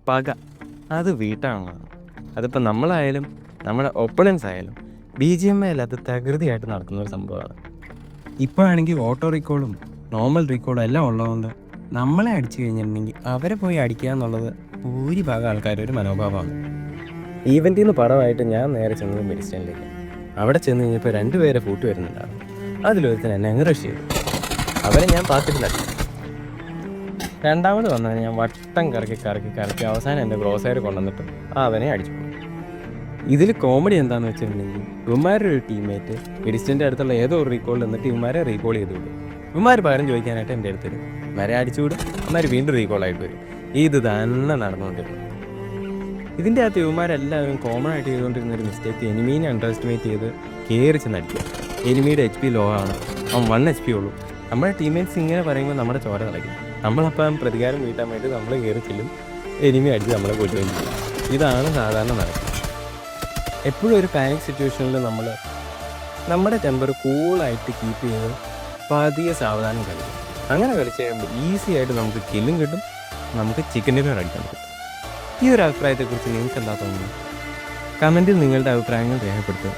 പക അത് വീട്ടാനുള്ളതാണ്. അതിപ്പോൾ നമ്മളായാലും നമ്മുടെ ഒപ്പണൻസ് ആയാലും BGMI അത് തകൃതിയായിട്ട് നടക്കുന്ന ഒരു സംഭവമാണ്. ഇപ്പോഴാണെങ്കിൽ ഓട്ടോ റീക്കോളും നോർമൽ റീക്കോളും എല്ലാം ഉള്ളതുകൊണ്ട് നമ്മളെ അടിച്ചു കഴിഞ്ഞിട്ടുണ്ടെങ്കിൽ അവരെ പോയി അടിക്കുക എന്നുള്ളത് ഭൂരിഭാഗം ആൾക്കാരുടെ ഒരു മനോഭാവമാണ്. ഈവൻറ്റിൽ നിന്ന് പടമായിട്ട് ഞാൻ നേരെ ചെന്നത് മെഡിസ്റ്റനിലേക്ക്. അവിടെ ചെന്ന് കഴിഞ്ഞപ്പോൾ 2 പേരെ കൂട്ടി വരുന്നുണ്ടായിരുന്നു. അതിലൊരുത്തൻ എന്നെ അങ്ങ് റഷ് ചെയ്തു. അവരെ ഞാൻ പാത്തിട്ടില്ല. രണ്ടാമത് വന്നാൽ ഞാൻ വട്ടം കറക്കി അവസാനം എൻ്റെ ഗ്രോസറി കൊണ്ടുവന്നിട്ട് അവനെ അടിച്ചു. ഇതിൽ കോമഡി എന്താണെന്ന് വെച്ചിട്ടുണ്ടെങ്കിൽ ഇവന്മാരുടെ ഒരു ടീംമേറ്റ് മെഡിസ്റ്റൻ്റെ അടുത്തുള്ള ഏതോ ഒരു റീകോളിൽ നിന്നിട്ട് ഇവന്മാരെ റീകോൾ ചെയ്ത് വിടും. ഇവന്മാർ പകരം ചോദിക്കാനായിട്ട് എൻ്റെ അടുത്ത് വരും. ഇവന്മാരെ അടിച്ചു വിടും. ഇവന്മാർ വീണ്ടും റീകോളായിട്ട് വരും. ഇത് തന്നെ നടന്നുകൊണ്ടിരുന്നു. ഇതിൻ്റെ അകത്ത് ഇവന്മാരെല്ലാവരും കോമൺ ആയിട്ട് ചെയ്തുകൊണ്ടിരുന്നൊരു മിസ്റ്റേക്ക് എനിമീനെ അണ്ടർ എസ്റ്റിമേറ്റ് ചെയ്ത് കയറി ചെന്നടിക്കുക. എനിമിയുടെ HP ലോ ആണ്, അവൻ 1 HP ഉള്ളൂ. നമ്മുടെ ടീംമേറ്റ്സ് ഇങ്ങനെ പറയുമ്പോൾ നമ്മുടെ ചോര കളയും. നമ്മളപ്പം പ്രതികാരം വീട്ടാൻ വേണ്ടി നമ്മൾ കയറി ചെല്ലും, എനിമി അടിച്ച് നമ്മളെ കൊല്ലുകയും ചെയ്യും. ഇതാണ് സാധാരണ നടക്കുന്നത്. എപ്പോഴും ഒരു പാനിക് സിറ്റുവേഷനിൽ നമ്മൾ നമ്മുടെ ടെമ്പർ കൂളായിട്ട് കീപ്പ് ചെയ്ത് പതിയെ സാവധാനം കളിക്കും. അങ്ങനെ കളിച്ച് കഴിയുമ്പോൾ ഈസി ആയിട്ട് നമുക്ക് കില്ലും കിട്ടും, നമുക്ക് ചിക്കൻ ഡിന്നർ അടിക്കാൻ പറ്റും. ഈ ഒരു അഭിപ്രായത്തെക്കുറിച്ച് നിങ്ങൾക്ക് എന്താ തോന്നുന്നു? കമൻറ്റിൽ നിങ്ങളുടെ അഭിപ്രായങ്ങൾ രേഖപ്പെടുത്തുക.